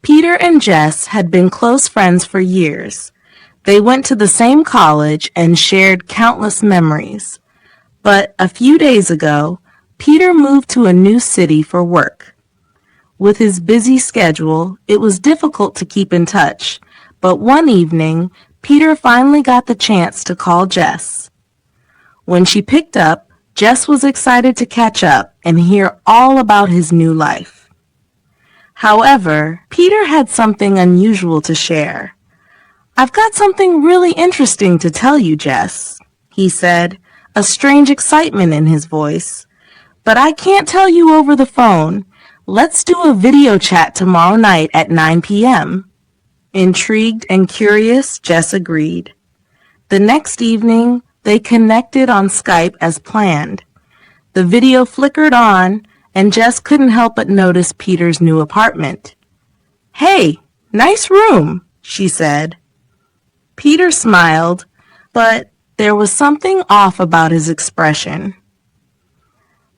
Peter and Jess had been close friends for years. They went to the same college and shared countless memories. But a few days ago, Peter moved to a new city for work. With his busy schedule, it was difficult to keep in touch, but one evening, Peter finally got the chance to call Jess. When she picked up, Jess was excited to catch up and hear all about his new life. However, Peter had something unusual to share. "I've got something really interesting to tell you, Jess," he said, a strange excitement in his voice. "But I can't tell you over the phone. Let's do a video chat tomorrow night at 9 p.m. Intrigued and curious, Jess agreed. The next evening, they connected on Skype as planned. The video flickered on, and Jess couldn't help but notice Peter's new apartment. "Hey, nice room," she said. Peter smiled, but there was something off about his expression.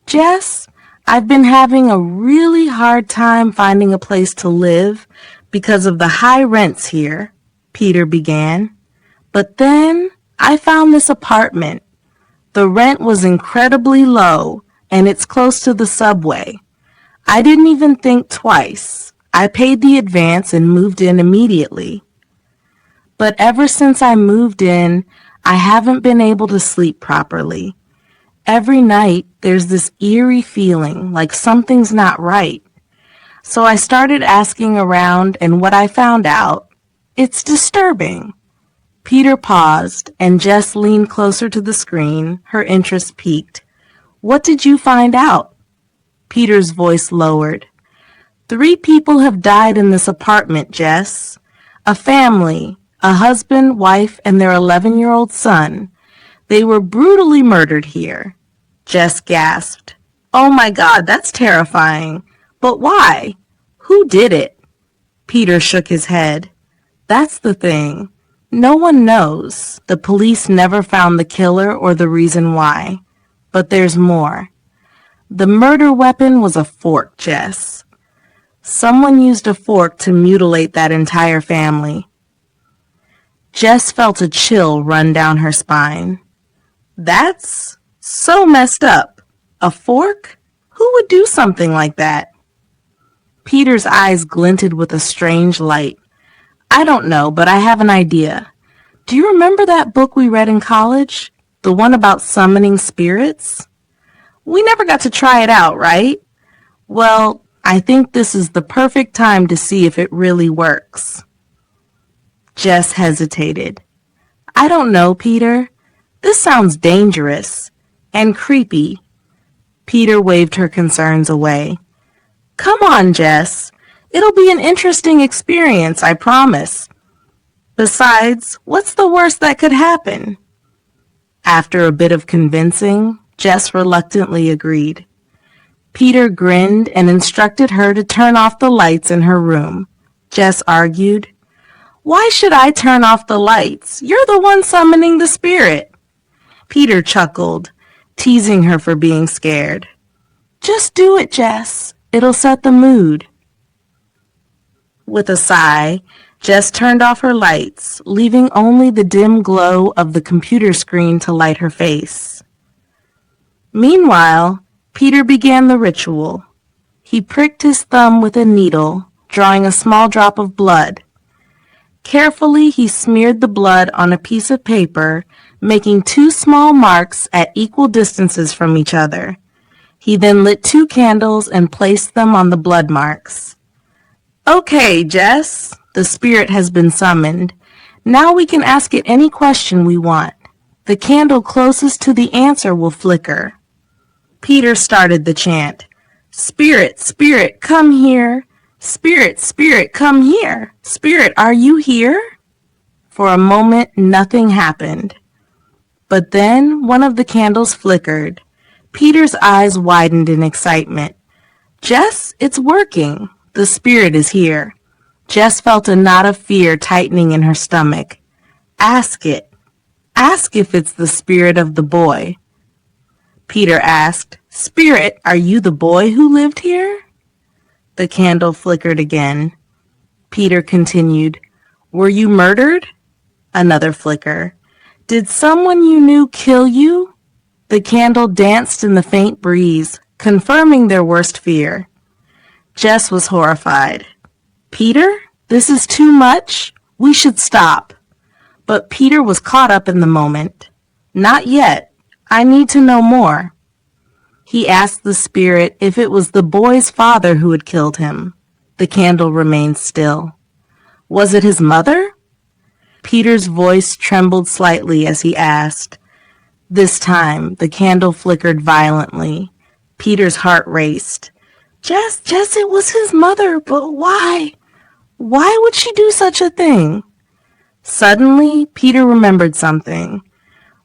"Jess, I've been having a really hard time finding a place to live because of the high rents here," Peter began. "But then I found this apartment. The rent was incredibly low, and it's close to the subway. I didn't even think twice. I paid the advance and moved in immediately. But ever since I moved in, I haven't been able to sleep properly. Every night, there's this eerie feeling like something's not right. So I started asking around, and what I found out, it's disturbing." Peter paused, and Jess leaned closer to the screen, her interest piqued. "What did you find out?" Peter's voice lowered. 3 people have died in this apartment, Jess. A family, a husband, wife, and their 11-year-old son. They were brutally murdered here." Jess gasped. "Oh my God, that's terrifying. But why? Who did it?" Peter shook his head. "That's the thing. No one knows. The police never found the killer or the reason why. But there's more. The murder weapon was a fork, Jess. Someone used a fork to mutilate that entire family." Jess felt a chill run down her spine. "That's so messed up. A fork? Who would do something like that?" Peter's eyes glinted with a strange light. "I don't know, but I have an idea. Do you remember that book we read in college? The one about summoning spirits? We never got to try it out, right? Well, I think this is the perfect time to see if it really works." Jess hesitated. "I don't know, Peter. This sounds dangerous and creepy." Peter waved her concerns away. "Come on, Jess. It'll be an interesting experience, I promise. Besides, what's the worst that could happen?" After a bit of convincing, Jess reluctantly agreed. Peter grinned and instructed her to turn off the lights in her room. Jess argued, "Why should I turn off the lights? You're the one summoning the spirit." Peter chuckled, teasing her for being scared. "Just do it, Jess. It'll set the mood." With a sigh, Jess turned off her lights, leaving only the dim glow of the computer screen to light her face. Meanwhile, Peter began the ritual. He pricked his thumb with a needle, drawing a small drop of blood. Carefully, he smeared the blood on a piece of paper, making 2 small marks at equal distances from each other. He then lit 2 candles and placed them on the blood marks. "Okay, Jess, the spirit has been summoned. Now we can ask it any question we want. The candle closest to the answer will flicker." Peter started the chant. "Spirit, spirit, come here. Spirit, spirit, come here. Spirit, are you here?" For a moment, nothing happened. But then one of the candles flickered. Peter's eyes widened in excitement. "Jess, it's working. The spirit is here." Jess felt a knot of fear tightening in her stomach. "Ask it. Ask if it's the spirit of the boy." Peter asked, "Spirit, are you the boy who lived here?" The candle flickered again. Peter continued. Were you murdered? Another flicker. Did someone you knew kill you? The candle danced in the faint breeze, confirming their worst fear. Jess was horrified. Peter, this is too much. We should stop. But Peter was caught up in the moment. Not yet. I need to know more. He asked the spirit if it was the boy's father who had killed him. The candle remained still. Was it his mother? Peter's voice trembled slightly as he asked. This time, the candle flickered violently. Peter's heart raced. Jess, it was his mother, but why? Why would she do such a thing? Suddenly, Peter remembered something.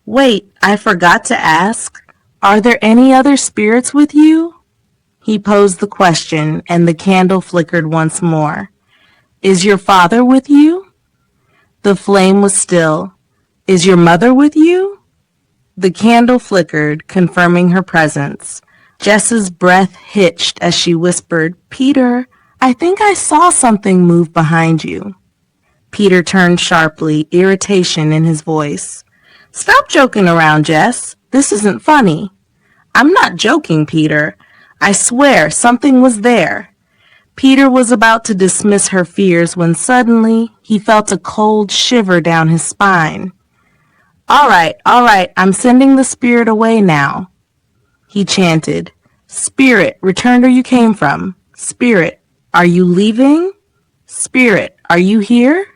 Wait, I forgot to ask. Are there any other spirits with you? He posed the question, and the candle flickered once more. Is your father with you? The flame was still. Is your mother with you? The candle flickered, confirming her presence. Jess's breath hitched as she whispered, Peter, I think I saw something move behind you. Peter turned sharply, irritation in his voice. Stop joking around, Jess. This isn't funny. I'm not joking, Peter. I swear something was there. Peter was about to dismiss her fears when suddenly he felt a cold shiver down his spine. All right, I'm sending the spirit away now. He chanted, Spirit, return where you came from. Spirit, are you leaving? Spirit, are you here?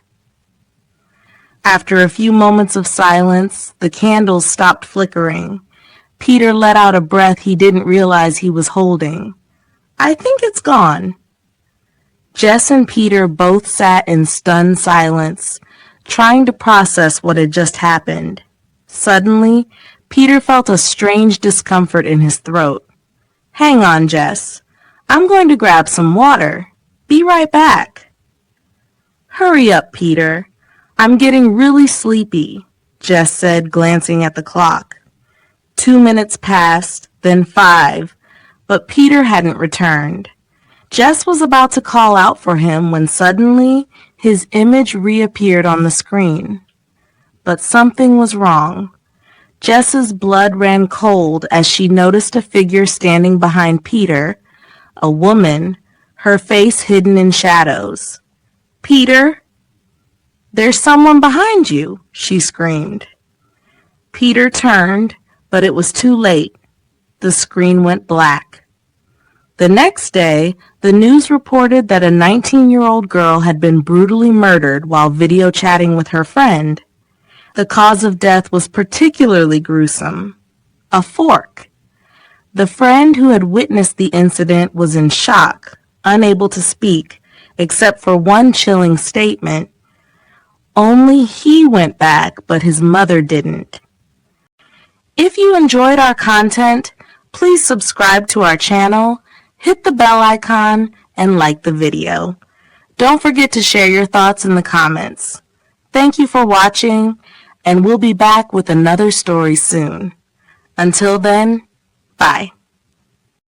After a few moments of silence, the candles stopped flickering. Peter let out a breath he didn't realize he was holding. I think it's gone. Jess and Peter both sat in stunned silence, trying to process what had just happened. Suddenly, Peter felt a strange discomfort in his throat. Hang on, Jess. I'm going to grab some water. Be right back. Hurry up, Peter. I'm getting really sleepy, Jess said, glancing at the clock. 2 minutes passed, then 5, but Peter hadn't returned. Jess was about to call out for him when suddenly his image reappeared on the screen. But something was wrong. Jess's blood ran cold as she noticed a figure standing behind Peter, a woman, her face hidden in shadows. Peter! There's someone behind you, she screamed. Peter turned, but it was too late. The screen went black. The next day, the news reported that a 19-year-old girl had been brutally murdered while video chatting with her friend. The cause of death was particularly gruesome. A fork. The friend who had witnessed the incident was in shock, unable to speak, except for one chilling statement. Only he went back, but his mother didn't. If you enjoyed our content, please subscribe to our channel, hit the bell icon, and like the video. Don't forget to share your thoughts in the comments. Thank you for watching, and we'll be back with another story soon. Until then, bye.